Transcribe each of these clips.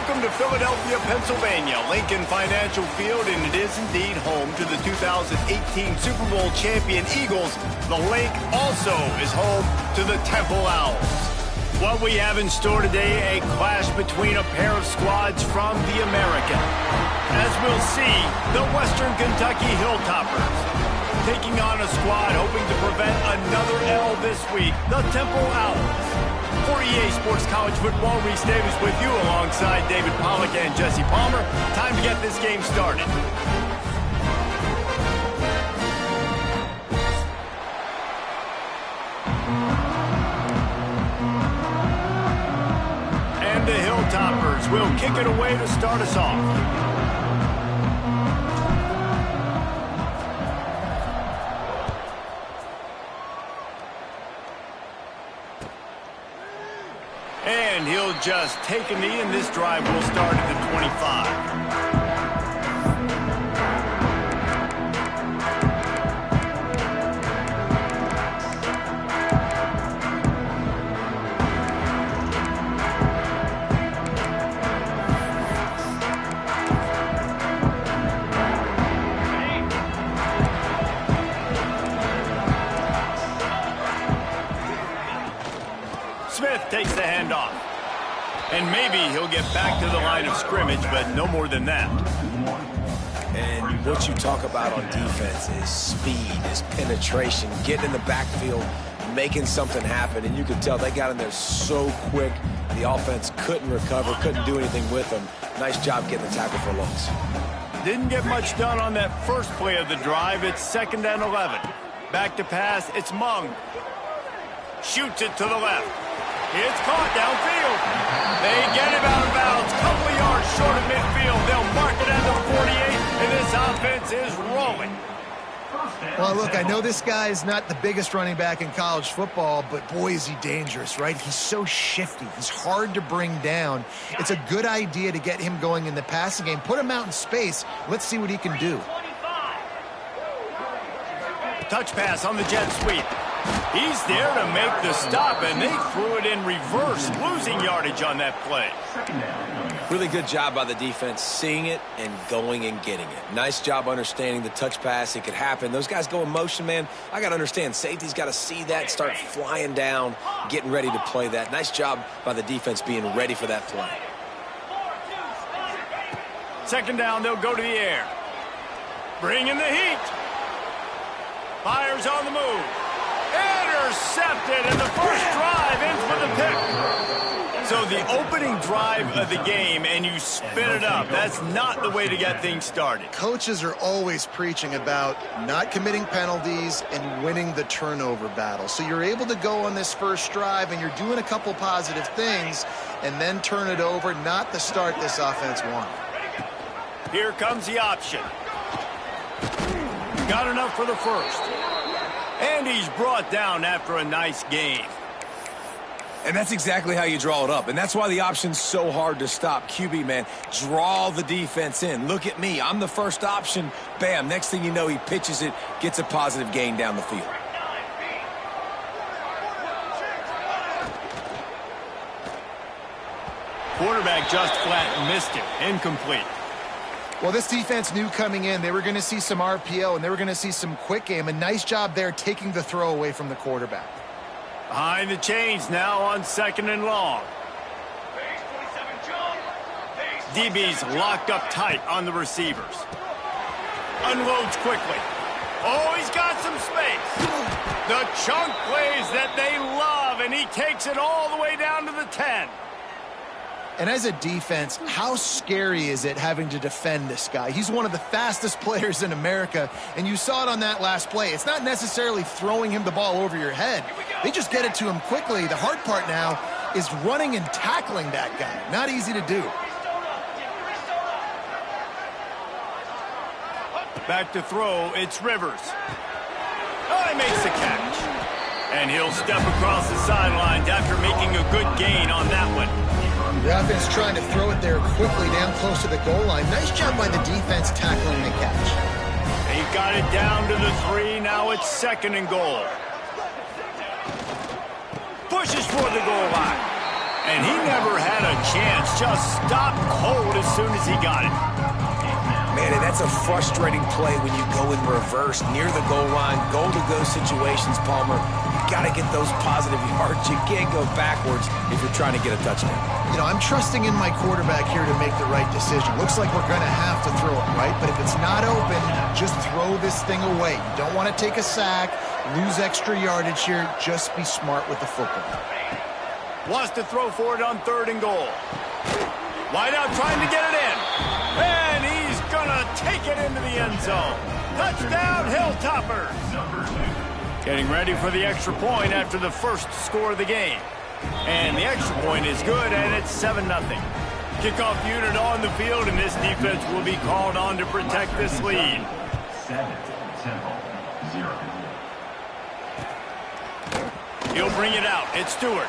Welcome to Philadelphia, Pennsylvania, Lincoln Financial Field, and it is indeed home to the 2018 Super Bowl champion Eagles. The lake also is home to the Temple Owls. What we have in store today, a clash between a pair of squads from the American. As we'll see, the Western Kentucky Hilltoppers taking on a squad hoping to prevent another L this week, the Temple Owls. For EA Sports College Football, Reese Davis with you alongside David Pollack and Jesse Palmer. Time to get this game started. And the Hilltoppers will kick it away to start us off. And he'll just take a knee, and this drive will start at the 25. Smith takes the handoff. And maybe he'll get back to the line of scrimmage, but no more than that. And what you talk about on defense is speed, is penetration, getting in the backfield, making something happen. And you can tell they got in there so quick, the offense couldn't recover, couldn't do anything with them. Nice job getting the tackle for loss. Didn't get much done on that first play of the drive. It's 2nd and 11. Back to pass, it's Mung. Shoots it to the left. It's caught downfield. They get him out of bounds. Couple of yards short of midfield. They'll mark it at the 48, and this offense is rolling. Well, look, I know this guy is not the biggest running back in college football, but boy, is he dangerous, right? He's so shifty. He's hard to bring down. It's a good idea to get him going in the passing game. Put him out in space. Let's see what he can do. Touch pass on the jet sweep. He's there to make the stop, and they threw it in reverse, losing yardage on that play. Really good job by the defense, seeing it and going and getting it. Nice job understanding the touch pass. It could happen. Those guys go in motion, man. I got to understand, safety's got to see that, start flying down, getting ready to play that. Nice job by the defense being ready for that play. 2nd down, they'll go to the air. Bring in the heat. Fires on the move. Intercepted, and the first drive ends with a pick. So the opening drive of the game, and you spin it up. That's not the way to get things started. Coaches are always preaching about not committing penalties and winning the turnover battle. So you're able to go on this first drive, and you're doing a couple positive things, and then turn it over. Not the start this offense wanted. Here comes the option. Got enough for the first. And he's brought down after a nice game. And that's exactly how you draw it up. And that's why the option's so hard to stop. QB, man, draw the defense in. Look at me. I'm the first option. Bam. Next thing you know, he pitches it, gets a positive gain down the field. Quarterback just flat missed it. Incomplete. Well, this defense knew coming in they were going to see some RPO and they were going to see some quick game. A nice job there taking the throw away from the quarterback. Behind the chains now on 2nd and long. DB's locked up tight on the receivers. Unloads quickly. Oh, he's got some space. The chunk plays that they love, and he takes it all the way down to the 10. And as a defense, how scary is it having to defend this guy? He's one of the fastest players in America, and you saw it on that last play. It's not necessarily throwing him the ball over your head. They just get it to him quickly. The hard part now is running and tackling that guy. Not easy to do. Back to throw, it's Rivers. Oh, he makes the catch. And he'll step across the sidelines after making a good gain on that one. The offense trying to throw it there quickly down close to the goal line. Nice job by the defense tackling the catch. He got it down to the 3. Now it's 2nd and goal. Pushes for the goal line. And he never had a chance, just stopped cold as soon as he got it. Man, and that's a frustrating play when you go in reverse near the goal line, goal-to-go situations, Palmer. You got to get those positive yards. You can't go backwards if you're trying to get a touchdown. You know, I'm trusting in my quarterback here to make the right decision. Looks like we're going to have to throw it, right? But if it's not open, just throw this thing away. You don't want to take a sack, lose extra yardage here. Just be smart with the football. Wants to throw for it on 3rd and goal. Wide out trying to get it in. And he's going to take it into the end zone. Touchdown, Hilltoppers. Getting ready for the extra point after the first score of the game. And the extra point is good, and it's 7-0. Kickoff unit on the field, and this defense will be called on to protect this lead. 7, Temple, 0. He'll bring it out. It's Stewart.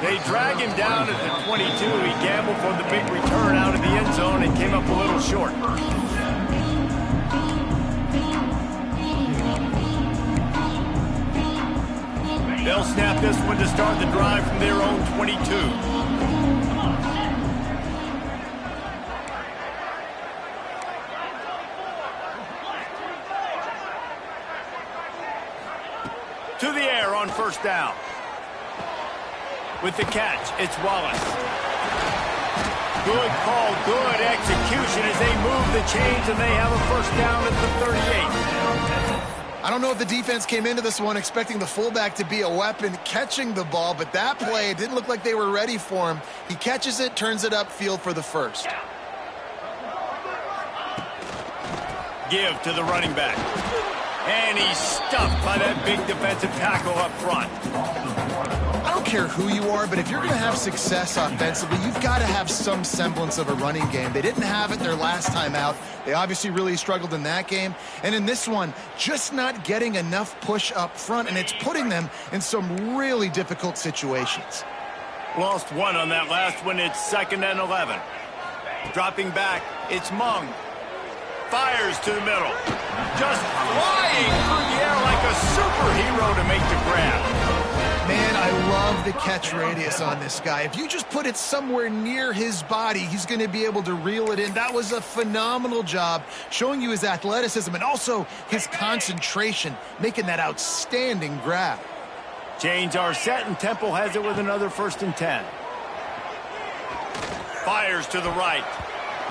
They drag him down at the 22. He gambled for the big return out of the end zone and came up a little short. They'll snap this one to start the drive from their own 22. To the air on 1st down. With the catch, it's Wallace. Good call, good execution as they move the chains, and they have a 1st down at the 38. I don't know if the defense came into this one expecting the fullback to be a weapon catching the ball, but that play, it didn't look like they were ready for him. He catches it, turns it upfield for the 1st. Give to the running back. And he's stuffed by that big defensive tackle up front. I don't care who you are, but if you're going to have success offensively, you've got to have some semblance of a running game. They didn't have it their last time out. They obviously really struggled in that game. And in this one, just not getting enough push up front, and it's putting them in some really difficult situations. Lost one on that last one. It's 2nd and 11. Dropping back, it's Mung. Fires to the middle. Just flying through the air like a superhero to make the grab. Man, I love the catch radius on this guy. If you just put it somewhere near his body, he's going to be able to reel it in. That was a phenomenal job, showing you his athleticism and also his concentration, making that outstanding grab. Chains are set, and Temple has it with another 1st and 10. Fires to the right.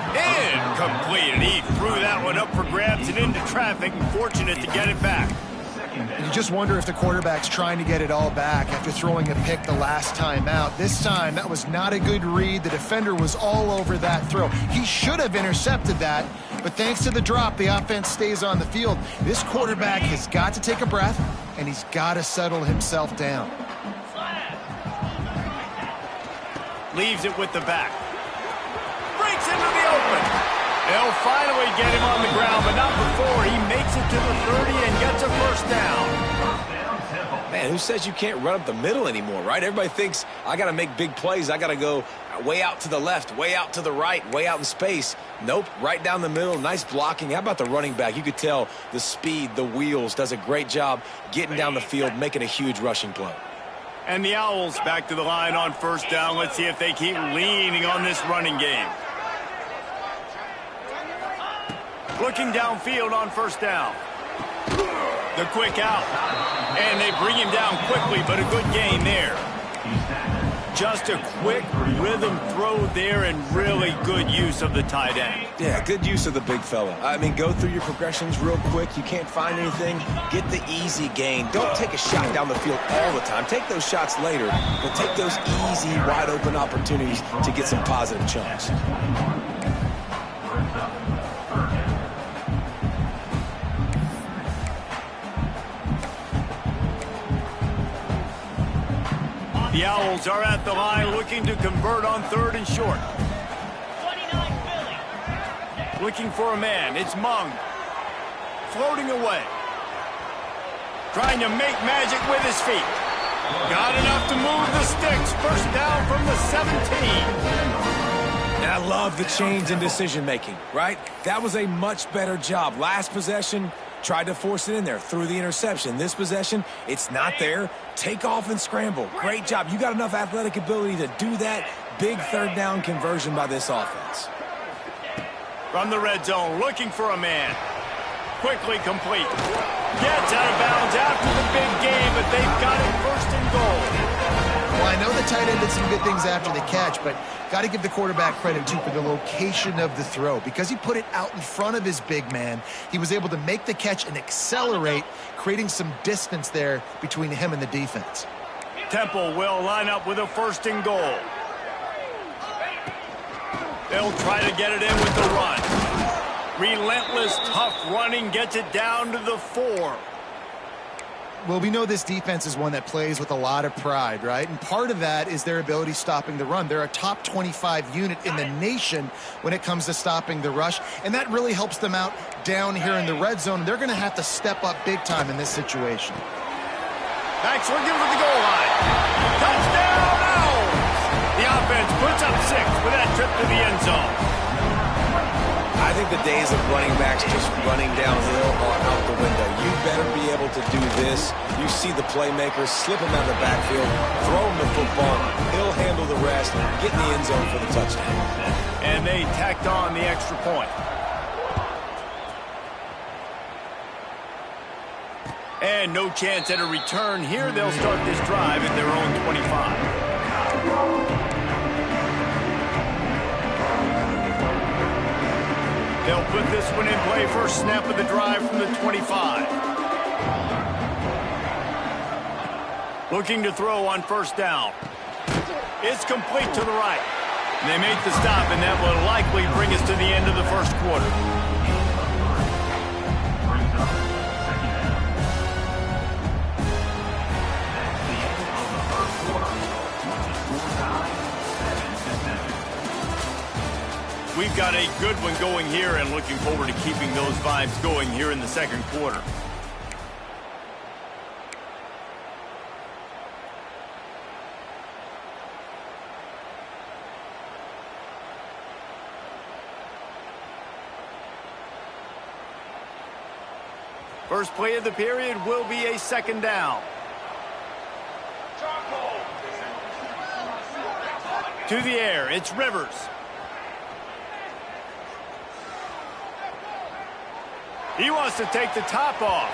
Incomplete, and he threw that one up for grabs and into traffic, and fortunate to get it back. You just wonder if the quarterback's trying to get it all back after throwing a pick the last time out. This time, that was not a good read. The defender was all over that throw. He should have intercepted that, but thanks to the drop, the offense stays on the field. This quarterback has got to take a breath, and he's got to settle himself down. Leaves it with the back. Breaks into the open. They'll finally get him on the ground, but not before he makes it to the 30 and gets a 1st down. Man, who says you can't run up the middle anymore, right? Everybody thinks I got to make big plays. I got to go way out to the left, way out to the right, way out in space. Nope, right down the middle. Nice blocking. How about the running back? You could tell the speed, the wheels, does a great job getting down the field, making a huge rushing play. And the Owls back to the line on 1st down. Let's see if they keep leaning on this running game. Looking downfield on 1st down. The quick out. And they bring him down quickly, but a good gain there. Just a quick rhythm throw there and really good use of the tight end. Yeah, good use of the big fella. I mean, go through your progressions real quick. You can't find anything. Get the easy gain. Don't take a shot down the field all the time. Take those shots later, but take those easy, wide-open opportunities to get some positive chunks. The Owls are at the line looking to convert on 3rd and short. Looking for a man. It's Mung. Floating away. Trying to make magic with his feet. Got enough to move the sticks. 1st down from the 17. And I love the change in decision-making, right? That was a much better job. Last possession, Tried to force it in there through the interception. This possession, it's not there. Take off and scramble. Great job. You got enough athletic ability to do that. Big third down conversion by this offense. From the red zone, looking for a man. Quickly complete. Gets out of bounds after the big game, but they've got it first and goal. Well, I know the tight end did some good things after the catch, but got to give the quarterback credit, too, for the location of the throw. Because he put it out in front of his big man, he was able to make the catch and accelerate, creating some distance there between him and the defense. Temple will line up with a first and goal. They'll try to get it in with the run. Relentless, tough running gets it down to the 4. Well, we know this defense is one that plays with a lot of pride, right? And part of that is their ability stopping the run. They're a top 25 unit in the nation when it comes to stopping the rush, and that really helps them out down here in the red zone. They're going to have to step up big time in this situation. Back swinging for the goal line. Touchdown, Owls! The offense puts up 6 with that trip to the end zone. I think the days of running backs just running downhill are out the window. You better be able to do this. You see the playmakers, slip him out of the backfield, throw him the football. He'll handle the rest, get in the end zone for the touchdown. And they tacked on the extra point. And no chance at a return here. They'll start this drive at their own 25. They'll put this one in play first snap of the drive from the 25. Looking to throw on first down. It's complete to the right. They make the stop, and that will likely bring us to the end of the first quarter. We've got a good one going here and looking forward to keeping those vibes going here in the second quarter. First play of the period will be a second down. To the air, it's Rivers. He wants to take the top off.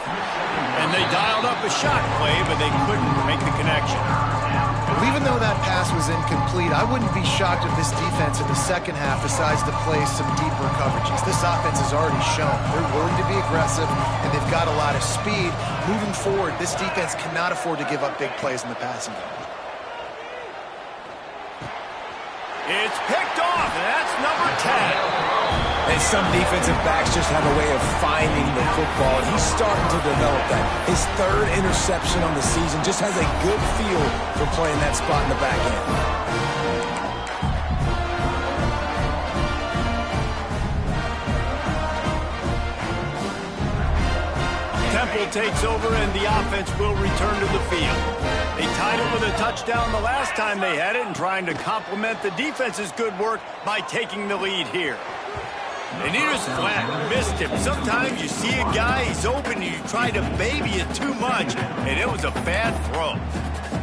And they dialed up a shot play, but they couldn't make the connection. Well, even though that pass was incomplete, I wouldn't be shocked if this defense in the second half decides to play some deeper coverages. This offense has already shown they're willing to be aggressive, and they've got a lot of speed. Moving forward, this defense cannot afford to give up big plays in the passing game. It's picked off, and that's number 10. And some defensive backs just have a way of finding the football, and he's starting to develop that. His 3rd interception on the season, just has a good feel for playing that spot in the back end. Temple takes over, and the offense will return to the field. They tied it with a touchdown the last time they had it and trying to complement the defense's good work by taking the lead here. And he just flat missed him. Sometimes you see a guy, he's open, and you try to baby it too much, and it was a bad throw.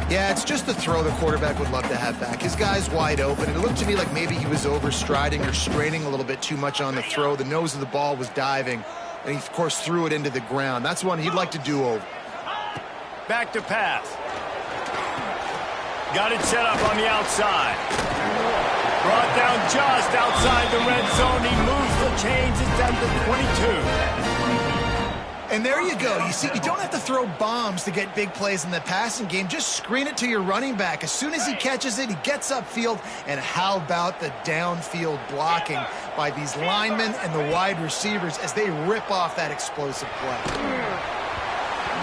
Yeah, it's just the throw the quarterback would love to have back. His guy's wide open, and it looked to me like maybe he was overstriding or straining a little bit too much on the throw. The nose of the ball was diving, and he, of course, threw it into the ground. That's one he'd like to do over. Back to pass. Got it set up on the outside. Brought down just outside the red zone. He moves the chains. It's down to 22. And there you go. You see, you don't have to throw bombs to get big plays in the passing game. Just screen it to your running back. As soon as he catches it, he gets upfield. And how about the downfield blocking by these linemen and the wide receivers as they rip off that explosive play?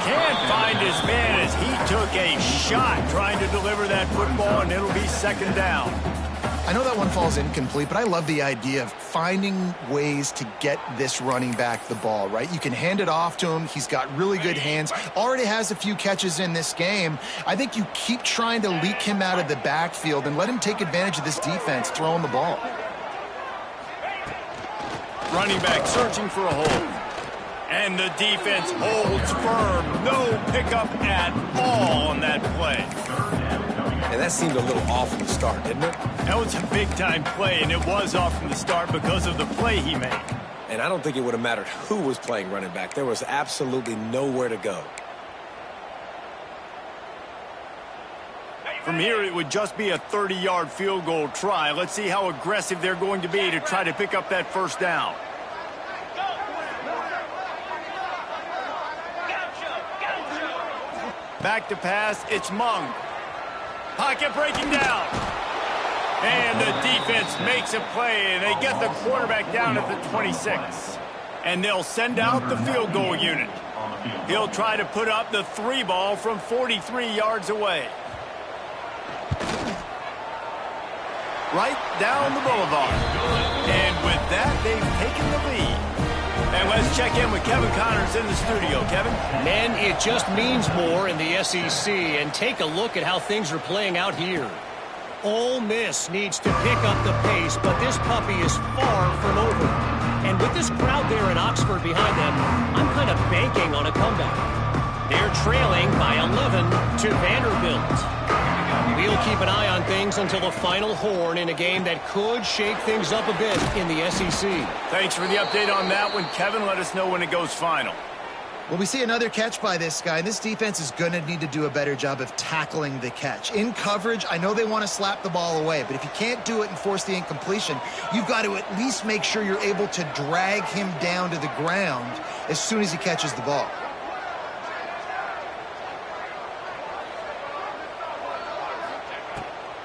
Can't find his man as he took a shot trying to deliver that football, and it'll be second down. I know that one falls incomplete, but I love the idea of finding ways to get this running back the ball, right? You can hand it off to him. He's got really good hands. Already has a few catches in this game. I think you keep trying to leak him out of the backfield and let him take advantage of this defense throwing the ball. Running back searching for a hole. And the defense holds firm. No pickup at all on that play. And that seemed a little off from the start, didn't it? That was a big-time play, and it was off from the start because of the play he made. And I don't think it would have mattered who was playing running back. There was absolutely nowhere to go. From here, it would just be a 30-yard field goal try. Let's see how aggressive they're going to be to try to pick up that first down. Back to pass, it's Mung. Pocket breaking down. And the defense makes a play, and they get the quarterback down at the 26. And they'll send out the field goal unit. He'll try to put up the 3 ball from 43 yards away. Right down the boulevard. And with that, they've taken the lead. And let's check in with Kevin Connors in the studio. Kevin? Man, it just means more in the SEC. And take a look at how things are playing out here. Ole Miss needs to pick up the pace, but this puppy is far from over. And with this crowd there in Oxford behind them, I'm kind of banking on a comeback. They're trailing by 11 to Vanderbilt. We'll keep an eye on things until the final horn in a game that could shake things up a bit in the SEC. Thanks for the update on that one, Kevin. Let us know when it goes final. Well, we see another catch by this guy. This defense is going to need to do a better job of tackling the catch. In coverage, I know they want to slap the ball away, but if you can't do it and force the incompletion, you've got to at least make sure you're able to drag him down to the ground as soon as he catches the ball.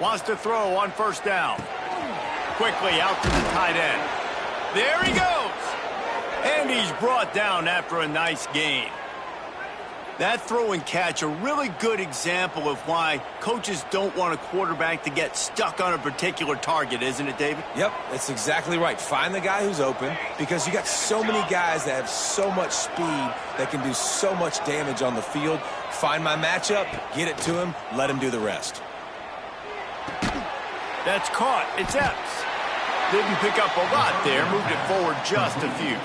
Wants to throw on first down. Quickly out to the tight end. There he goes. And he's brought down after a nice gain. That throw and catch, a really good example of why coaches don't want a quarterback to get stuck on a particular target, isn't it, David? Yep, that's exactly right. Find the guy who's open, because you got so many guys that have so much speed that can do so much damage on the field. Find my matchup, get it to him, let him do the rest. That's caught. It's Epps. Didn't pick up a lot there. Moved it forward just a few.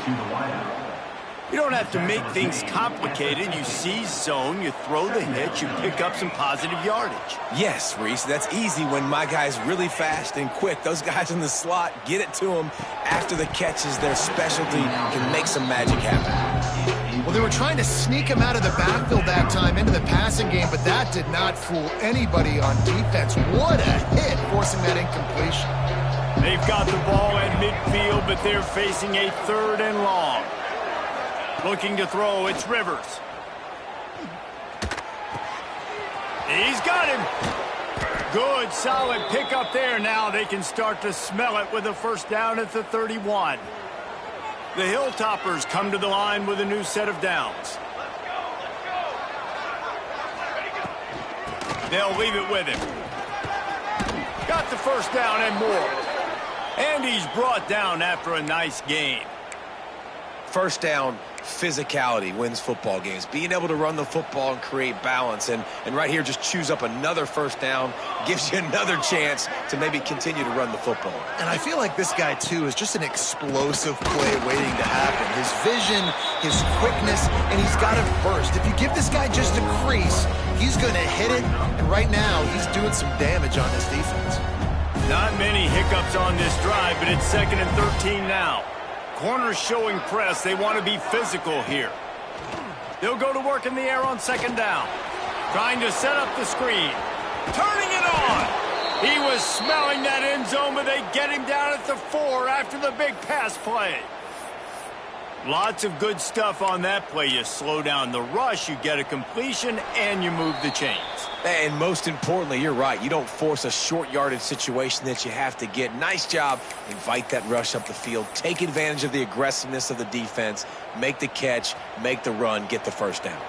You don't have to make things complicated. You seize zone, you throw the hitch, you pick up some positive yardage. Yes, Reese, that's easy when my guy's really fast and quick. Those guys in the slot, get it to them after the catch is their specialty, can make some magic happen. Well, they were trying to sneak him out of the backfield that time into the passing game, but that did not fool anybody on defense. What a hit, forcing that incompletion. They've got the ball at midfield, but they're facing a 3rd and long. Looking to throw, it's Rivers. He's got him. Good, solid pickup there. Now they can start to smell it with a first down at the 31. The Hilltoppers come to the line with a new set of downs. They'll leave it with him. Got the first down and more. And he's brought down after a nice gain. First down, physicality wins football games. Being able to run the football and create balance. And right here, just choose up another first down, gives you another chance to maybe continue to run the football. And I feel like this guy, too, is just an explosive play waiting to happen. His vision, his quickness, and he's got a burst. If you give this guy just a crease, he's going to hit it. And right now, he's doing some damage on this defense. Not many hiccups on this drive, but it's 2nd and 13 now. Corners showing press. They want to be physical here. They'll go to work in the air on 2nd down. Trying to set up the screen. Turning it on. He was smelling that end zone, but they get him down at the 4 after the big pass play. Lots of good stuff on that play. You slow down the rush, you get a completion, and you move the chains. And most importantly, you're right. You don't force a short yardage situation that you have to get. Nice job. Invite that rush up the field. Take advantage of the aggressiveness of the defense. Make the catch. Make the run. Get the first down.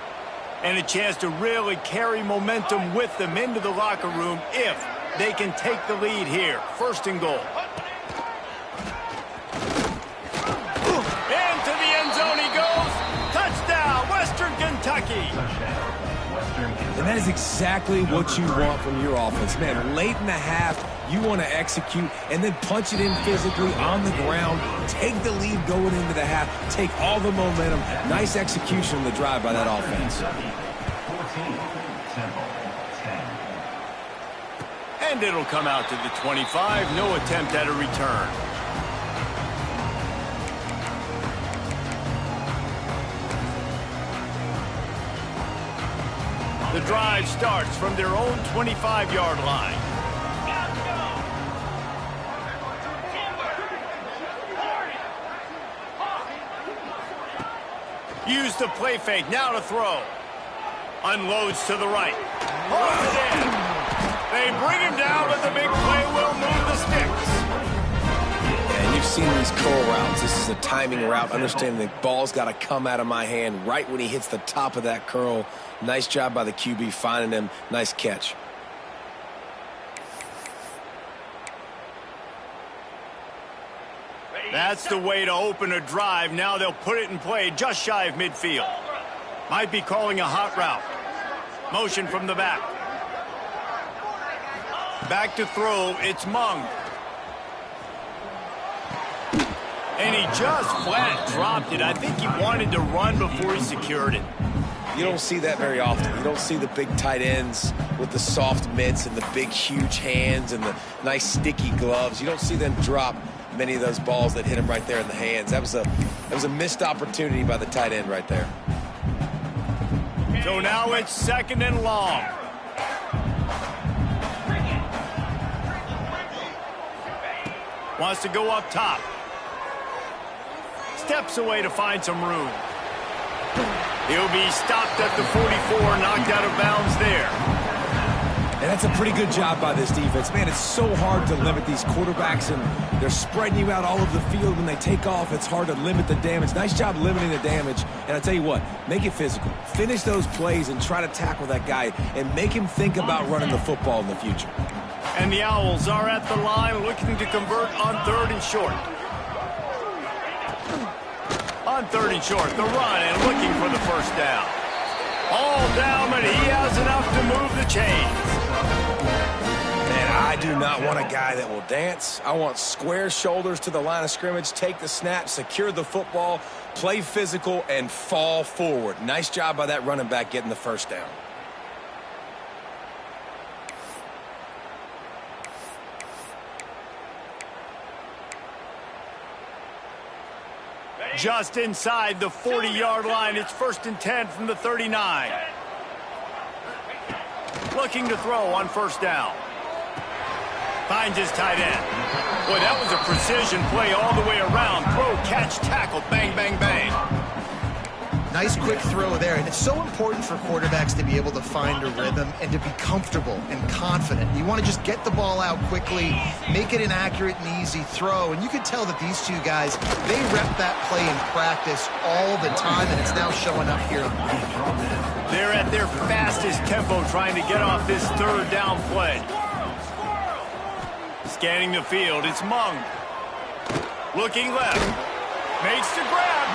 And a chance to really carry momentum with them into the locker room if they can take the lead here. 1st and goal. And to the end zone he goes. Touchdown, Western Kentucky. And that is exactly what you want from your offense. Man, late in the half, You want to execute and then punch it in physically on the ground, take the lead going into the half, take all the momentum. Nice execution on the drive by that offense. 14, Temple, 10. And it'll come out to the 25. No attempt at a return. The drive starts from their own 25-yard line. Use the play fake, now to throw. Unloads to the right. Holds it in. They bring him down, but the big play will move the sticks. And you've seen these curl routes. This is a timing route. Understanding the ball's got to come out of my hand right when he hits the top of that curl. Nice job by the QB finding him. Nice catch. That's the way to open a drive. Now they'll put it in play just shy of midfield. Might be calling a hot route. Motion from the back. Back to throw. It's Mung. And he just flat dropped it. I think he wanted to run before he secured it. You don't see that very often. You don't see the big tight ends with the soft mitts and the big, huge hands and the nice sticky gloves. You don't see them drop many of those balls that hit him right there in the hands. That was a missed opportunity by the tight end right there. So now it's second and long. Wants to go up top. Steps away to find some room. He'll be stopped at the 44, knocked out of bounds there. And that's a pretty good job by this defense. Man, it's so hard to limit these quarterbacks, and they're spreading you out all over the field. When they take off, it's hard to limit the damage. Nice job limiting the damage. And I tell you what, make it physical. Finish those plays and try to tackle that guy and make him think about running the football in the future. And the Owls are at the line looking to convert on third and short. On third and short, the run and looking for the first down. All down, but he has enough to move the chains. Man, I do not want a guy that will dance. I want square shoulders to the line of scrimmage, take the snap, secure the football, play physical, and fall forward. Nice job by that running back getting the first down. Just inside the 40-yard line. It's first and 10 from the 39. Looking to throw on first down. Finds his tight end. Boy, that was a precision play all the way around. Throw, catch, tackle, bang, bang, bang. Nice quick throw there, and it's so important for quarterbacks to be able to find a rhythm and to be comfortable and confident. You want to just get the ball out quickly, make it an accurate and easy throw, and you can tell that these two guys, they rep that play in practice all the time, and it's now showing up here. They're at their fastest tempo trying to get off this third down play. Scanning the field, it's Mung. Looking left, makes the grab.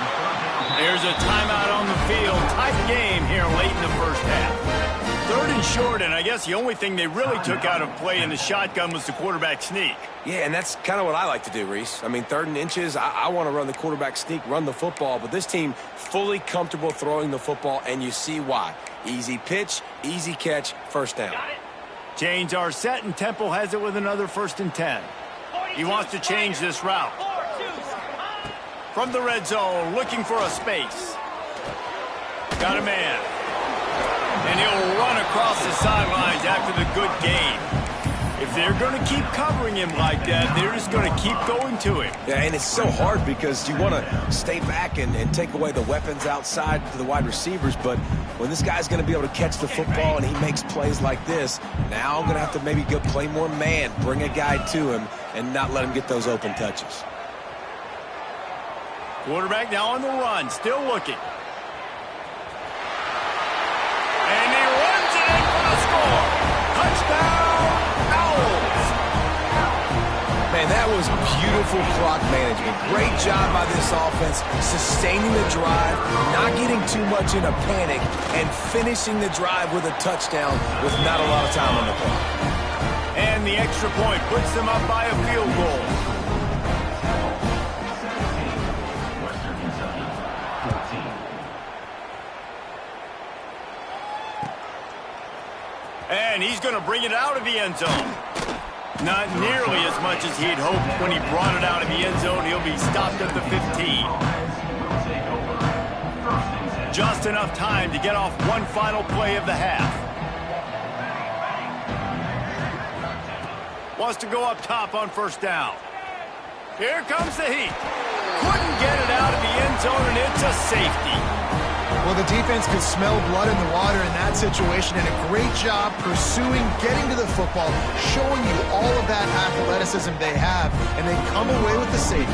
There's a timeout on the field. Tight game here late in the first half. Third and short, and I guess the only thing they really took out of play in the shotgun was the quarterback sneak. Yeah, and that's kind of what I like to do, Reese. I mean, third and inches, I want to run the quarterback sneak, run the football, but this team fully comfortable throwing the football, and you see why. Easy pitch, easy catch, first down. Chains are set, and Temple has it with another first and 10. He wants to change this route. From the red zone, looking for a space. Got a man. And he'll run across the sidelines after the good gain. If they're going to keep covering him like that, they're just going to keep going to him. Yeah, and it's so hard because you want to stay back and take away the weapons outside to the wide receivers, but when this guy's going to be able to catch the football and he makes plays like this, now I'm going to have to maybe go play more man, bring a guy to him, and not let him get those open touches. Quarterback now on the run, still looking. And he runs it in for the score. Touchdown, Owls. Man, that was beautiful clock management. Great job by this offense, sustaining the drive, not getting too much in a panic, and finishing the drive with a touchdown with not a lot of time on the clock. And the extra point puts them up by a field goal. Western Kentucky, 14. And he's going to bring it out of the end zone. Not nearly as much as he'd hoped when he brought it out of the end zone. He'll be stopped at the 15. Just enough time to get off one final play of the half. Wants to go up top on first down. Here comes the heat. Couldn't get it out of the end zone, and it's a safety. Well, the defense could smell blood in the water in that situation, and a great job pursuing, getting to the football, showing you all of that athleticism they have, and they come away with the safety.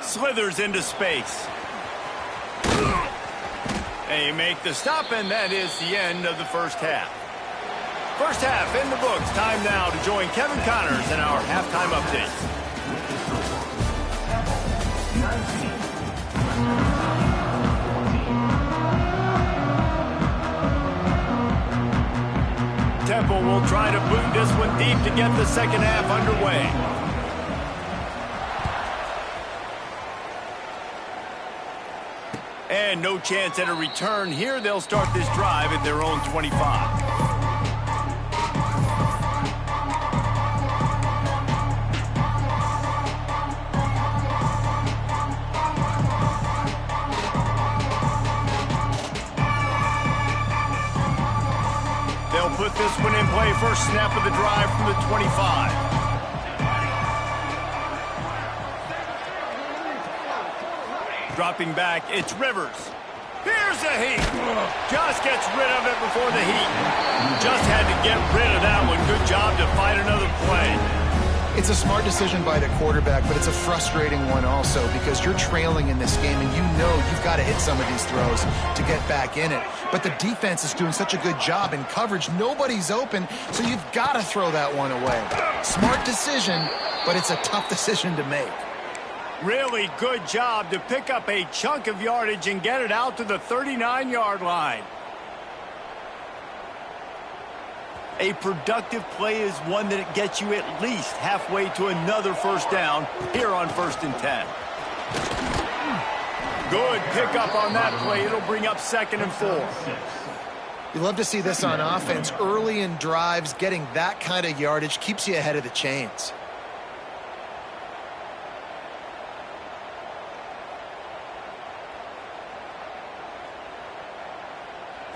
Slithers into space. They make the stop, and that is the end of the first half. First half in the books. Time now to join Kevin Connors in our halftime update. Temple will try to boot this one deep to get the second half underway. And no chance at a return here. They'll start this drive at their own 25. They'll put this one in play. First snap of the drive from the 25. Dropping back, it's Rivers. Here's the heat. Just gets rid of it before the heat. Just had to get rid of that one. Good job to find another play. It's a smart decision by the quarterback, but it's a frustrating one also because you're trailing in this game and you know you've got to hit some of these throws to get back in it. But the defense is doing such a good job in coverage. Nobody's open, so you've got to throw that one away. Smart decision, but it's a tough decision to make. Really good job to pick up a chunk of yardage and get it out to the 39-yard line. A productive play is one that gets you at least halfway to another first down here on 1st and 10. Good pickup on that play. It'll bring up 2nd and 4. You love to see this on offense. Early in drives, getting that kind of yardage keeps you ahead of the chains.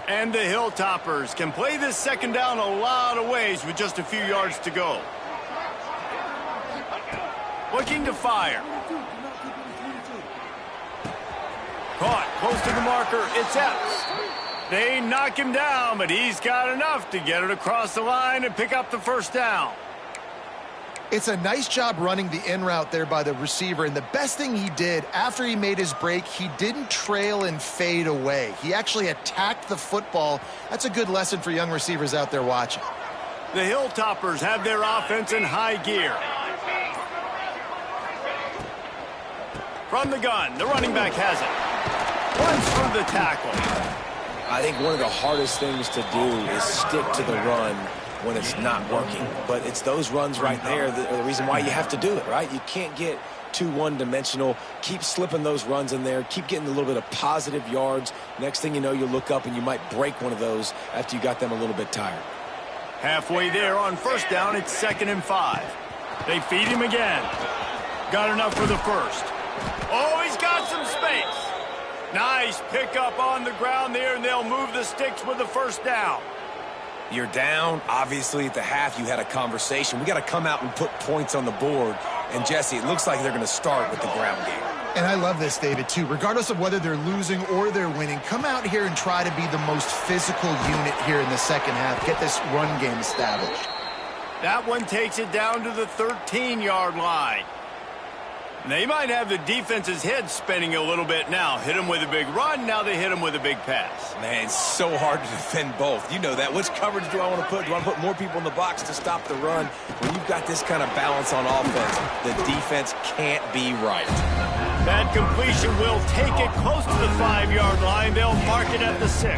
And the Hilltoppers can play this second down a lot of ways with just a few yards to go. Looking to fire. Caught close to the marker. It's Epps. They knock him down, but he's got enough to get it across the line and pick up the first down. It's a nice job running the in route there by the receiver, and the best thing he did after he made his break, he didn't trail and fade away. He actually attacked the football. That's a good lesson for young receivers out there watching. The Hilltoppers have their offense in high gear. From the gun, the running back has it. Runs through the tackle. I think one of the hardest things to do is stick to the run when it's not working. But it's those runs right there that are the reason why you have to do it, right? You can't get too one-dimensional. Keep slipping those runs in there. Keep getting a little bit of positive yards. Next thing you know, you look up and you might break one of those after you got them a little bit tired. Halfway there on first down, it's 2nd and 5. They feed him again. Got enough for the first. Oh, he's got some space. Nice pickup on the ground there, and they'll move the sticks with the first down. You're down. Obviously, at the half, you had a conversation. We got to come out and put points on the board. And, Jesse, it looks like they're going to start with the ground game. And I love this, David, too. Regardless of whether they're losing or they're winning, come out here and try to be the most physical unit here in the second half. Get this run game established. That one takes it down to the 13-yard line. They might have the defense's head spinning a little bit now. Hit them with a big run, now they hit them with a big pass. Man, it's so hard to defend both. You know that. Which coverage do I want to put? Do I want to put more people in the box to stop the run? When you've got this kind of balance on offense, the defense can't be right. That completion will take it close to the 5-yard line. They'll mark it at the 6.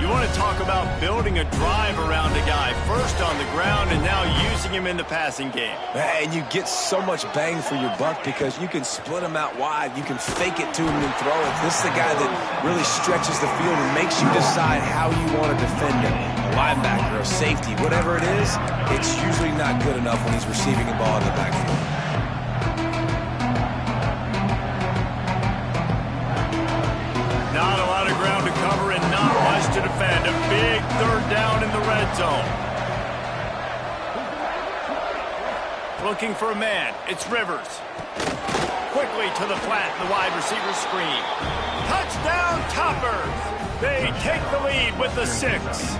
You want to talk about building a drive around a guy, first on the ground and now using him in the passing game. And you get so much bang for your buck because you can split him out wide. You can fake it to him and throw it. This is the guy that really stretches the field and makes you decide how you want to defend him. A linebacker, a safety, whatever it is, it's usually not good enough when he's receiving a ball in the backfield. Not a lot of ground to cover and not much to defend. A big third down in the red zone. Looking for a man. It's Rivers. Quickly to the flat, the wide receiver screen. Touchdown, Toppers! They take the lead with the 6.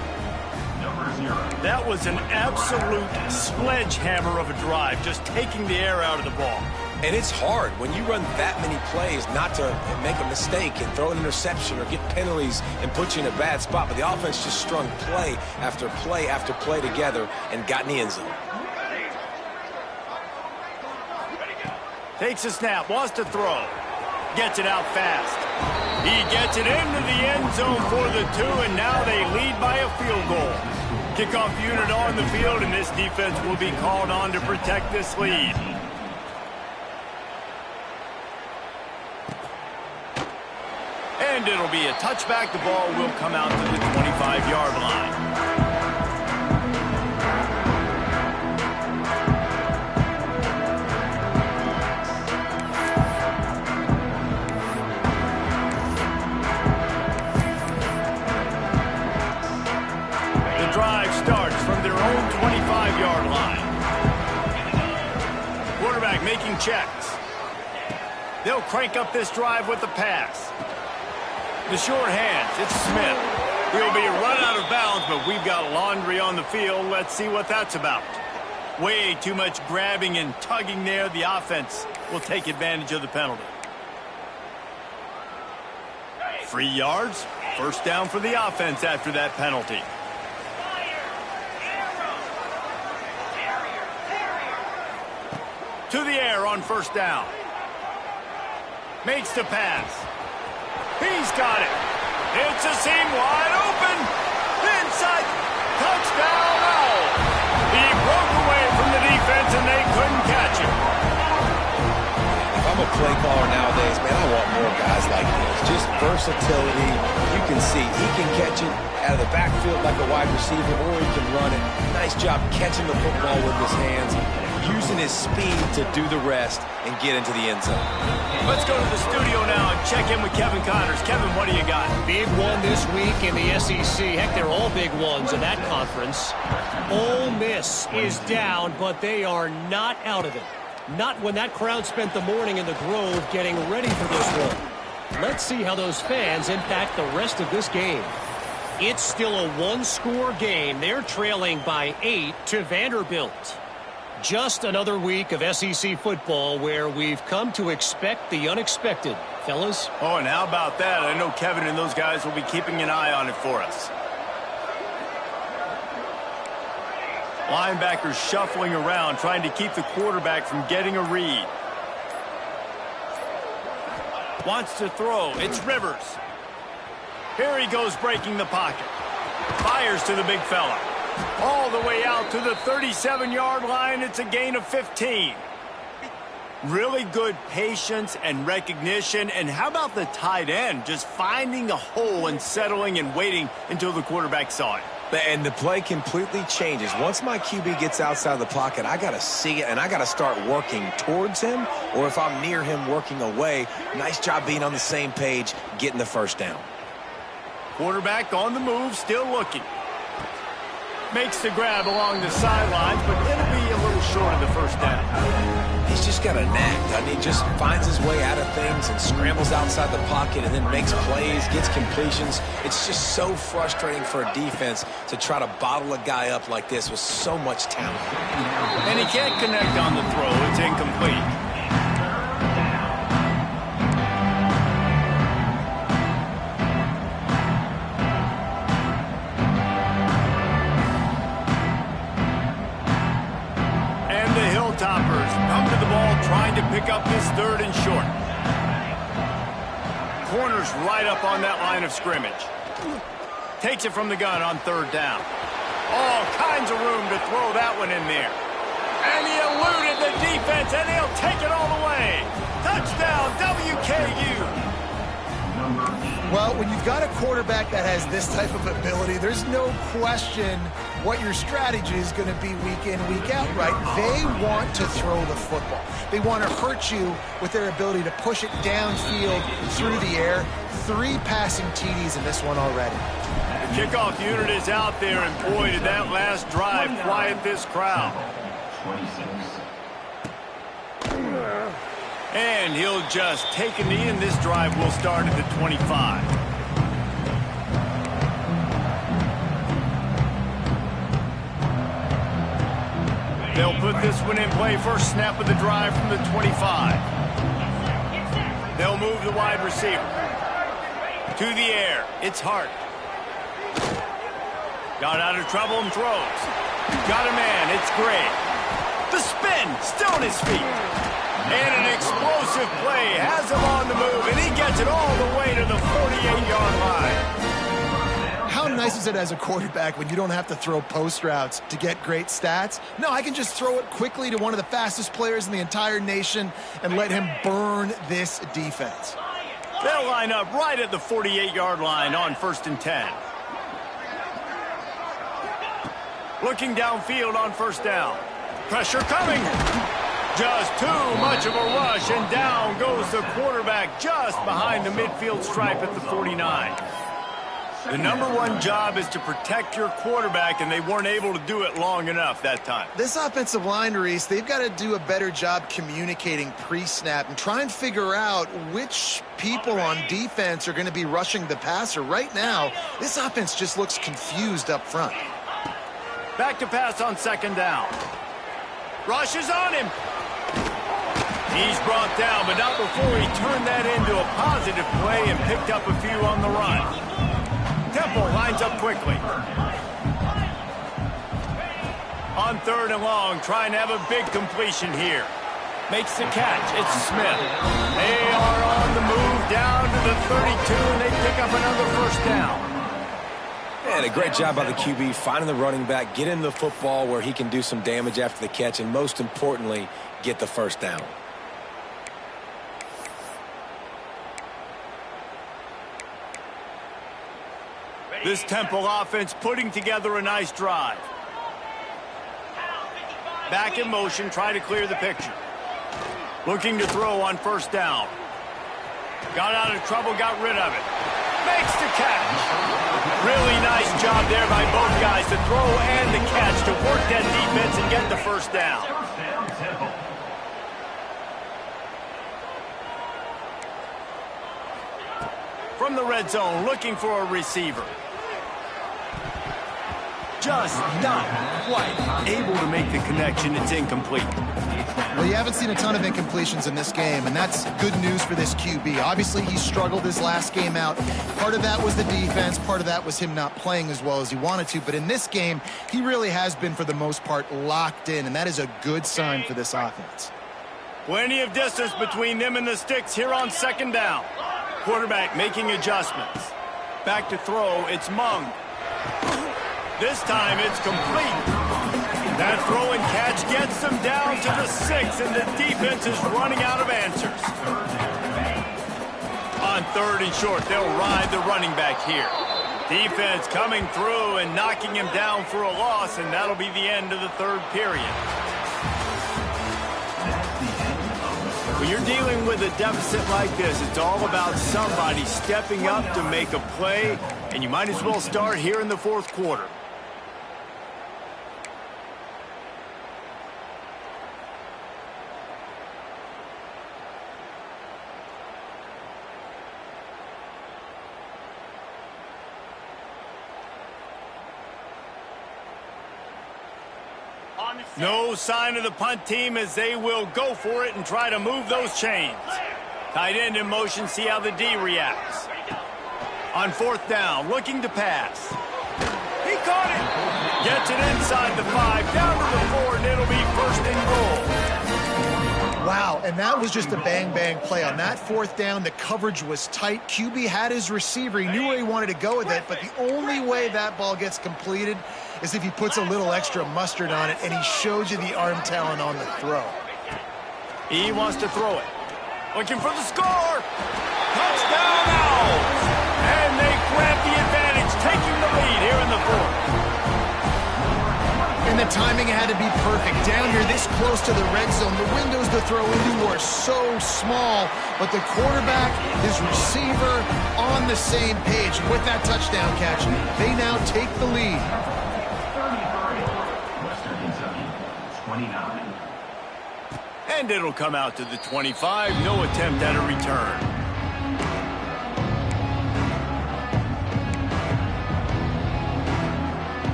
That was an absolute sledgehammer of a drive, just taking the air out of the ball. And it's hard when you run that many plays not to make a mistake and throw an interception or get penalties and put you in a bad spot. But the offense just strung play after play after play together and got in the end zone. Takes a snap, wants to throw. Gets it out fast. He gets it into the end zone for the 2, and now they lead by a field goal. Kickoff unit on the field, and this defense will be called on to protect this lead. And it'll be a touchback. The ball will come out to the 25-yard line. The drive starts from their own 25-yard line. Quarterback making checks. They'll crank up this drive with the pass. The short hands, it's Smith. He'll be run out of bounds, but we've got laundry on the field. Let's see what that's about. Way too much grabbing and tugging there. The offense will take advantage of the penalty. 3 yards, first down for the offense after that penalty. To the air on first down. Makes the pass. He's got it. It's a seam wide open. Inside. Touchdown. Oh. He broke away from the defense and they couldn't catch him. If I'm a play caller nowadays, man, I want more guys like this. Just versatility. You can see he can catch it out of the backfield like a wide receiver, or he can run it. Nice job catching the football with his hands, using his speed to do the rest and get into the end zone. Let's go to the studio now and check in with Kevin Connors. Kevin, what do you got? Big one this week in the SEC. Heck, they're all big ones in that conference. Ole Miss is down, but they are not out of it. Not when that crowd spent the morning in the Grove getting ready for this one. Let's see how those fans impact the rest of this game. It's still a one-score game. They're trailing by 8 to Vanderbilt. Just another week of SEC football where we've come to expect the unexpected, fellas. Oh, and how about that? I know Kevin and those guys will be keeping an eye on it for us. Linebackers shuffling around, trying to keep the quarterback from getting a read. Wants to throw. It's Rivers. Here he goes breaking the pocket. Fires to the big fella. All the way out to the 37-yard line. It's a gain of 15. Really good patience and recognition. And how about the tight end just finding a hole and settling and waiting until the quarterback saw it? And the play completely changes. Once my QB gets outside the pocket, I got to see it, and I got to start working towards him, or if I'm near him, working away. Nice job being on the same page, getting the first down. Quarterback on the move, still looking. Makes the grab along the sidelines, but it'll be a little short of the first down. He's just got a knack, doesn't he? Just finds his way out of things and scrambles outside the pocket and then makes plays, gets completions. It's just so frustrating for a defense to try to bottle a guy up like this with so much talent. And he can't connect on the throw. It's incomplete. Toppers come to the ball, trying to pick up this third and short. Corners right up on that line of scrimmage. Takes it from the gun on third down. All kinds of room to throw that one in there. And he eluded the defense, and he'll take it all the way. Touchdown, WKU. Well, when you've got a quarterback that has this type of ability, there's no question what your strategy is going to be week in, week out, right? They want to throw the football. They want to hurt you with their ability to push it downfield through the air. 3 passing TDs in this one already. The kickoff unit is out there, and boy, did that last drive quiet this crowd. 26. And he'll just take a knee, and this drive will start at the 25. They'll put this one in play. First snap of the drive from the 25. They'll move the wide receiver. To the air. It's Hart. Got out of trouble and throws. Got a man. It's Gray. The spin. Still on his feet. And an explosive play. Has him on the move, and he gets it all the way to the 48-yard line. How nice is it as a quarterback when you don't have to throw post routes to get great stats? No, I can just throw it quickly to one of the fastest players in the entire nation and let him burn this defense. They'll line up right at the 48-yard line on 1st and 10. Looking downfield on 1st down. Pressure coming. Just too much of a rush, and down goes the quarterback just behind the midfield stripe at the 49. The #1 job is to protect your quarterback, and they weren't able to do it long enough that time. This offensive line, Reese, they've got to do a better job communicating pre-snap and try and figure out which people on defense are going to be rushing the passer. Right now, this offense just looks confused up front. Back to pass on 2nd down. Rush is on him. He's brought down, but not before he turned that into a positive play and picked up a few on the run. Temple lines up quickly. On 3rd and long, trying to have a big completion here. Makes the catch. It's Smith. They are on the move down to the 32, and they pick up another 1st down. And a great job by the QB finding the running back, get him the football where he can do some damage after the catch, and most importantly, get the 1st down. This Temple offense putting together a nice drive. Back in motion, try to clear the picture. Looking to throw on 1st down. Got out of trouble, got rid of it. Makes the catch. Really nice job there by both guys to throw and the catch to work that defense and get the 1st down. From the red zone, looking for a receiver. Just not quite able to make the connection. It's incomplete. Well, you haven't seen a ton of incompletions in this game, and that's good news for this QB. Obviously, he struggled his last game out. Part of that was the defense. Part of that was him not playing as well as he wanted to. But in this game, he really has been, for the most part, locked in, and that is a good sign for this offense. Plenty of distance between them and the sticks here on 2nd down. Quarterback making adjustments. Back to throw, it's Mung. This time it's complete. That throw and catch gets them down to the 6, and the defense is running out of answers. On 3rd and short, they'll ride the running back here. Defense coming through and knocking him down for a loss, and that'll be the end of the 3rd period. When you're dealing with a deficit like this, it's all about somebody stepping up to make a play, and you might as well start here in the 4th quarter. No sign of the punt team as they will go for it and try to move those chains. Tight end in motion, see how the D reacts. On 4th down, looking to pass. He caught it. Gets it inside the 5, down to the 4, and it'll be 1st and goal. Wow, and that was just a bang-bang play. On that fourth down, the coverage was tight. QB had his receiver. He knew where he wanted to go with it, but the only way that ball gets completed is if he puts a little extra mustard on it, and he shows you the arm talent on the throw. He wants to throw it. Looking for the score. Touchdown Owls! And they grab the advantage, taking the lead here in the fourth. And the timing had to be perfect. Down here, this close to the red zone, the windows to throw into are so small, but the quarterback, his receiver, on the same page. With that touchdown catch, they now take the lead. 33, Western Kentucky, 29. And it'll come out to the 25. No attempt at a return.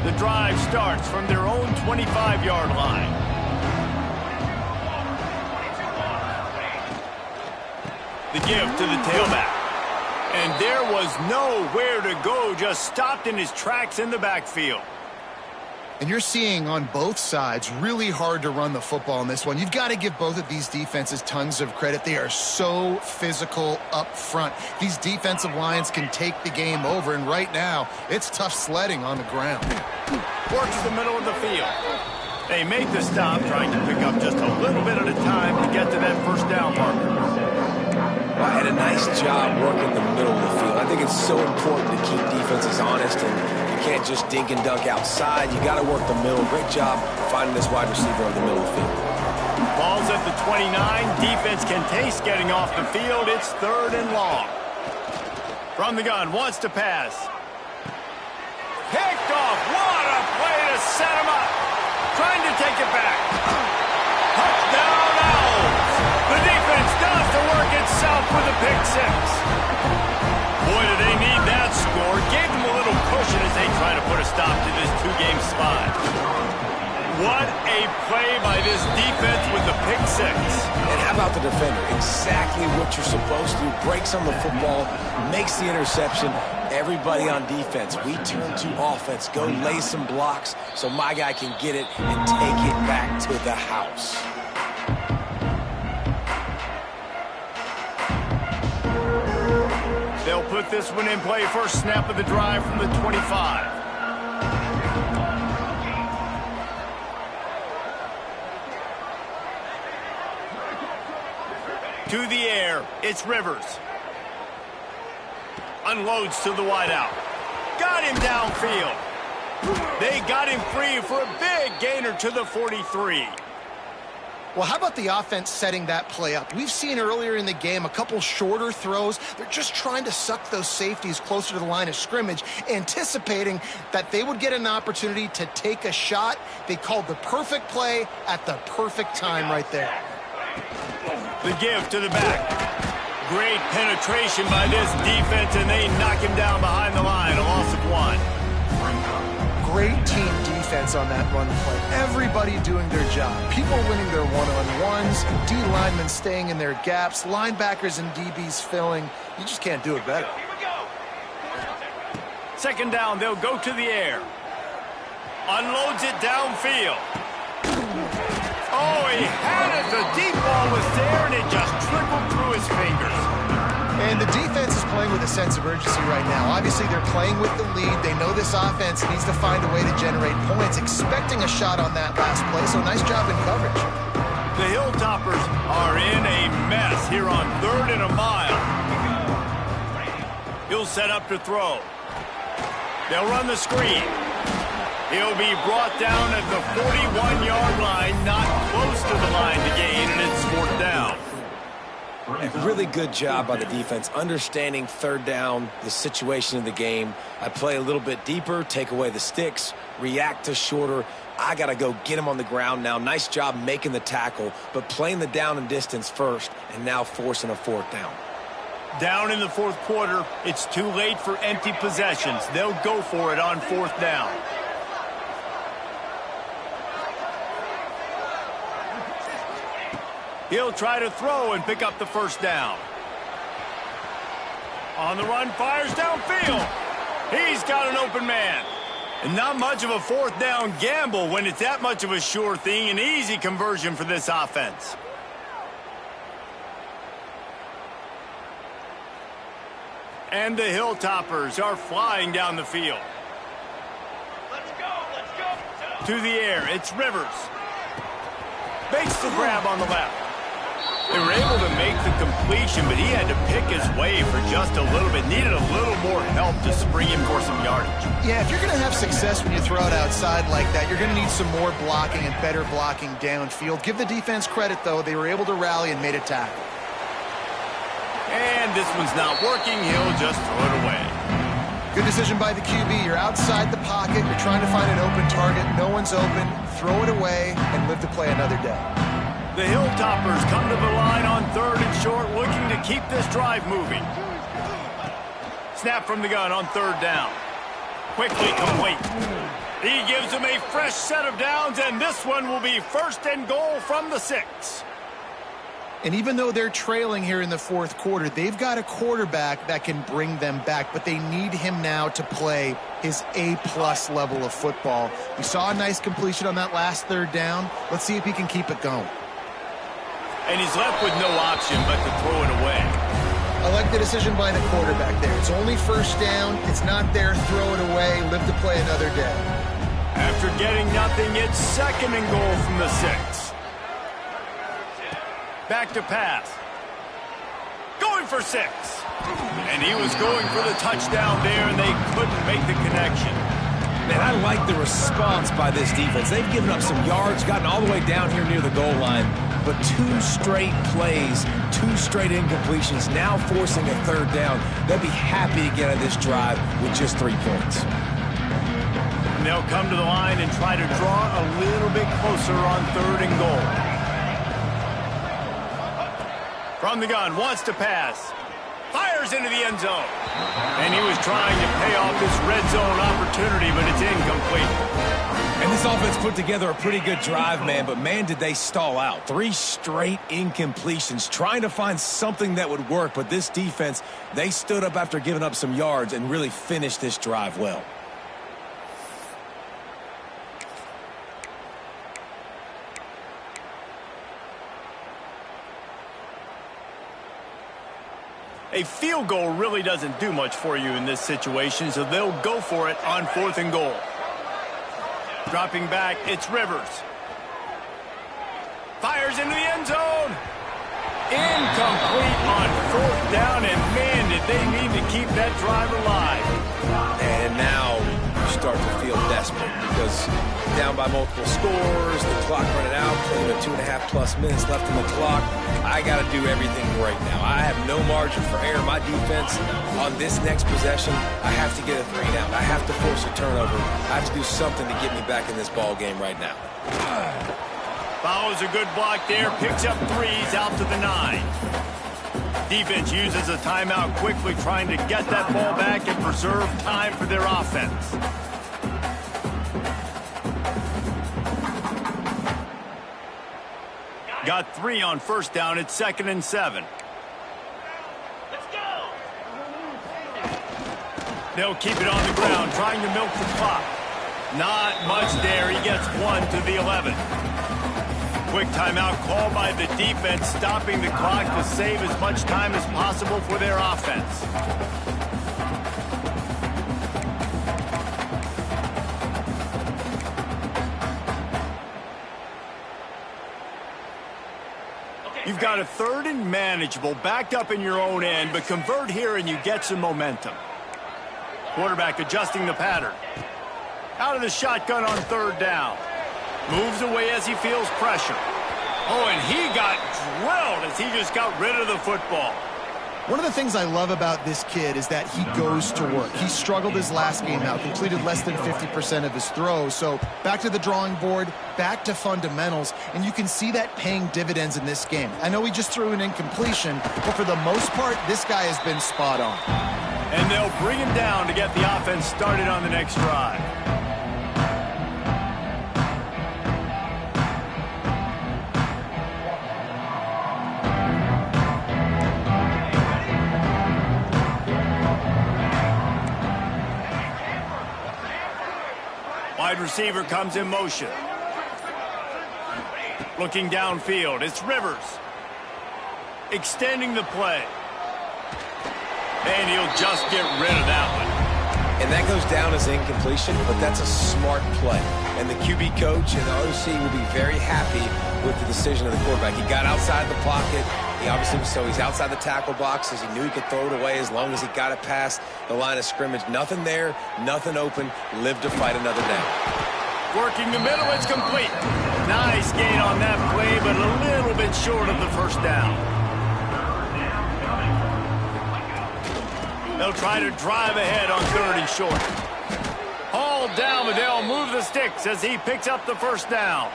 The drive starts from their own 25-yard line. The give to the tailback. And there was nowhere to go, just stopped in his tracks in the backfield. And you're seeing on both sides really hard to run the football in this one. You've got to give both of these defenses tons of credit. They are so physical up front. These defensive lines can take the game over, and right now, it's tough sledding on the ground. Works the middle of the field. They make the stop, trying to pick up just a little bit at a time to get to that first down marker. Well, had a nice job working the middle of the field. I think it's so important to keep defenses honest, and you can't just dink and dunk outside. You got to work the middle. Great job finding this wide receiver in the middle of the field. Ball's at the 29. Defense can taste getting off the field. It's 3rd and long. From the gun, wants to pass. Picked off. What a play to set him up. Trying to take it back. Touchdown Owls. The defense does the work itself with a pick six. Boy, do they need that score. Gave them a little cushion as they try to put a stop to this two-game spot. What a play by this defense with the pick six. And how about the defender? Exactly what you're supposed to do. Breaks on the football, makes the interception. Everybody on defense, we turn to offense. Go lay some blocks so my guy can get it and take it back to the house. They'll put this one in play. First snap of the drive from the 25. To the air, it's Rivers. Unloads to the wideout. Got him downfield. They got him free for a big gainer to the 43. Well, how about the offense setting that play up? We've seen earlier in the game a couple shorter throws. They're just trying to suck those safeties closer to the line of scrimmage, anticipating that they would get an opportunity to take a shot. They called the perfect play at the perfect time right there. The give to the back. Great penetration by this defense, and they knock him down behind the line. A loss of 1. Great team defense on that run play. Everybody doing their job. People winning their one-on-ones, D linemen staying in their gaps, linebackers and DBs filling. You just can't do it better. Second down, they'll go to the air. Unloads it downfield. Oh, he had it. The deep ball was there, and it just trickled through his fingers. And the defense is playing with a sense of urgency right now. Obviously, they're playing with the lead. They know this offense needs to find a way to generate points, expecting a shot on that last play, so nice job in coverage. The Hilltoppers are in a mess here on 3rd and a mile. He'll set up to throw. They'll run the screen. He'll be brought down at the 41-yard line, not close to the line to gain, and it's 4th down. A really good job by the defense, understanding 3rd down, the situation of the game. I play a little bit deeper, take away the sticks, react to shorter. I got to go get him on the ground now. Nice job making the tackle, but playing the down and distance first, and now forcing a 4th down. Down in the 4th quarter, it's too late for empty possessions. They'll go for it on 4th down. He'll try to throw and pick up the first down. On the run, fires downfield. He's got an open man. And not much of a fourth down gamble when it's that much of a sure thing. An easy conversion for this offense. And the Hilltoppers are flying down the field. Let's go. To the air, it's Rivers. Makes the grab on the left. They were able to make the completion, but he had to pick his way for just a little bit. Needed a little more help to spring him for some yardage. Yeah, if you're going to have success when you throw it outside like that, you're going to need some more blocking and better blocking downfield. Give the defense credit, though. They were able to rally and made a tackle. And this one's not working. He'll just throw it away. Good decision by the QB. You're outside the pocket. You're trying to find an open target. No one's open. Throw it away and live to play another day. The Hilltoppers come to the line on 3rd and short, looking to keep this drive moving. Snap from the gun on 3rd down. Quickly complete. He gives them a fresh set of downs, and this one will be 1st and goal from the 6. And even though they're trailing here in the 4th quarter, they've got a quarterback that can bring them back, but they need him now to play his A-plus level of football. We saw a nice completion on that last 3rd down. Let's see if he can keep it going. And he's left with no option but to throw it away. I like the decision by the quarterback there. It's only 1st down. It's not there. Throw it away. Live to play another day. After getting nothing, it's 2nd and goal from the 6. Back to pass. Going for 6. And he was going for the touchdown there, and they couldn't make the connection. Man, I like the response by this defense. They've given up some yards, gotten all the way down here near the goal line, but 2 straight plays, 2 straight incompletions, now forcing a 3rd down. They'll be happy to get out of this drive with just 3 points. And they'll come to the line and try to draw a little bit closer on 3rd and goal. From the gun, wants to pass. Fires into the end zone. And he was trying to pay off this red zone opportunity, but it's incomplete. And this offense put together a pretty good drive, man, but man, did they stall out. 3 straight incompletions, trying to find something that would work, but this defense, they stood up after giving up some yards and really finished this drive well. A field goal really doesn't do much for you in this situation, so they'll go for it on 4th and goal. Dropping back, it's Rivers. Fires into the end zone. Incomplete on 4th down, and man, did they need to keep that drive alive. And now you start to feel desperate because down by multiple scores, the clock running out, playing with 2.5+ minutes left on the clock. I got to do everything right now. I have no margin for error. My defense on this next possession, I have to get a 3 down. I have to force a turnover. I have to do something to get me back in this ball game right now. Follows a good block there, picks up 3s out to the 9. Defense uses a timeout quickly, trying to get that ball back and preserve time for their offense. Got 3 on 1st down. It's 2nd and 7. Let's go. They'll keep it on the ground, trying to milk the clock. Not much there. He gets 1 to the 11. Quick timeout called by the defense, stopping the clock to save as much time as possible for their offense. You've got a 3rd and manageable, backed up in your own end, but convert here and you get some momentum. Quarterback adjusting the pattern. Out of the shotgun on 3rd down. Moves away as he feels pressure. Oh, and he got drilled as he just got rid of the football. One of the things I love about this kid is that he goes to work. He struggled his last game out, completed less than 50% of his throws. So back to the drawing board, back to fundamentals, and you can see that paying dividends in this game. I know he just threw an incompletion, but for the most part, this guy has been spot on. And they'll bring him down to get the offense started on the next drive. Wide receiver comes in motion. Looking downfield, it's Rivers. Extending the play. And he'll just get rid of that one. And that goes down as incompletion, but that's a smart play. And the QB coach and the OC will be very happy with the decision of the quarterback. He got outside the pocket. He obviously was, so he's outside the tackle boxes. He knew he could throw it away as long as he got it past the line of scrimmage. Nothing there, nothing open. Live to fight another down. Working the middle, it's complete. Nice gain on that play, but a little bit short of the first down. They'll try to drive ahead on 3rd and short. Hauled down, but they'll move the sticks as he picks up the first down.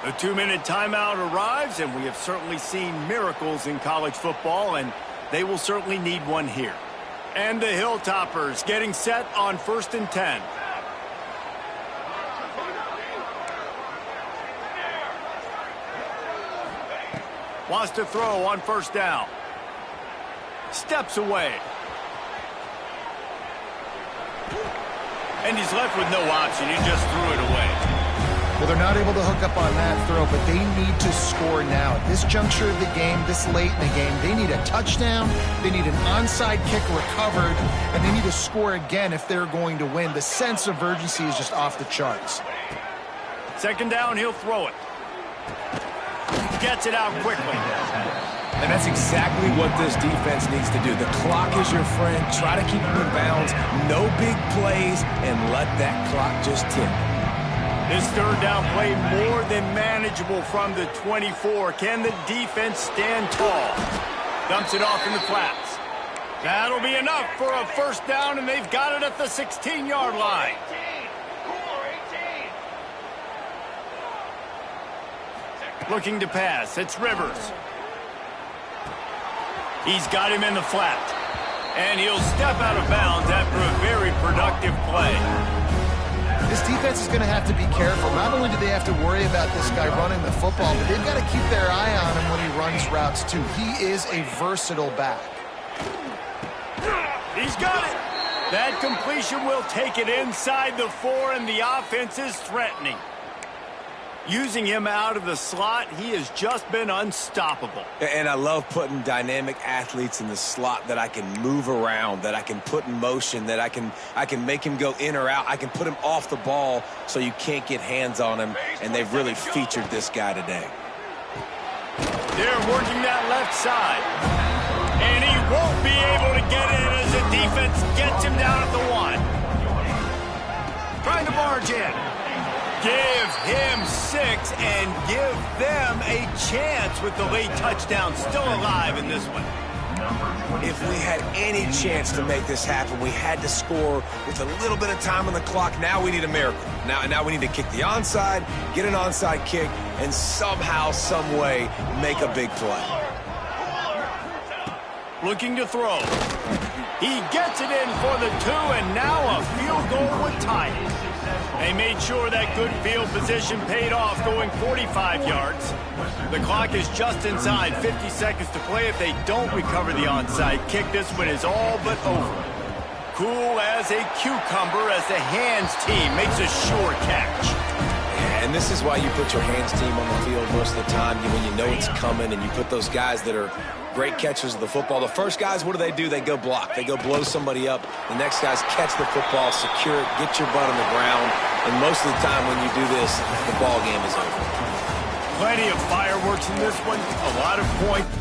The 2-minute timeout arrives, and we have certainly seen miracles in college football, and they will certainly need one here. And the Hilltoppers getting set on 1st and 10. Wants to throw on 1st down. Steps away. And he's left with no option. He just threw it away. Well, they're not able to hook up on that throw, but they need to score now. At this juncture of the game, this late in the game, they need a touchdown, they need an onside kick recovered, and they need to score again if they're going to win. The sense of urgency is just off the charts. 2nd down, he'll throw it. Gets it out quickly. And that's exactly what this defense needs to do. The clock is your friend. Try to keep them in bounds. No big plays, and let that clock just tick. This 3rd down play more than manageable from the 24. Can the defense stand tall? Dumps it off in the flats. That'll be enough for a 1st down, and they've got it at the 16-yard line. Looking to pass. It's Rivers. He's got him in the flat. And he'll step out of bounds after a very productive play. This defense is going to have to be careful. Not only do they have to worry about this guy running the football, but they've got to keep their eye on him when he runs routes too. He is a versatile back. He's got it. That completion will take it inside the 4, and the offense is threatening. Using him out of the slot, he has just been unstoppable. And I love putting dynamic athletes in the slot that I can move around, that I can put in motion, that I can make him go in or out. I can put him off the ball so you can't get hands on him, and they've really featured this guy today. They're working that left side. And he won't be able to get it as the defense gets him down at the 1. Trying to barge in. Give him 6 and give them a chance with the late touchdown still alive in this one. If we had any chance to make this happen, we had to score with a little bit of time on the clock. Now we need a miracle. Now we need to kick the onside, get an onside kick, and somehow, some way, make a big play. Looking to throw. He gets it in for the 2, and now a field goal would tie it. They made sure that good field position paid off, going 45 yards. The clock is just inside 50 seconds to play. If they don't recover the onside kick, this one is all but over. Cool as a cucumber as the hands team makes a sure catch. And this is why you put your hands team on the field most of the time, when you know it's coming, and you put those guys that are great catchers of the football. The first guys, what do? They go block. They go blow somebody up. The next guys catch the football, secure it, get your butt on the ground. And most of the time when you do this, the ball game is over. Plenty of fireworks in this one. A lot of points.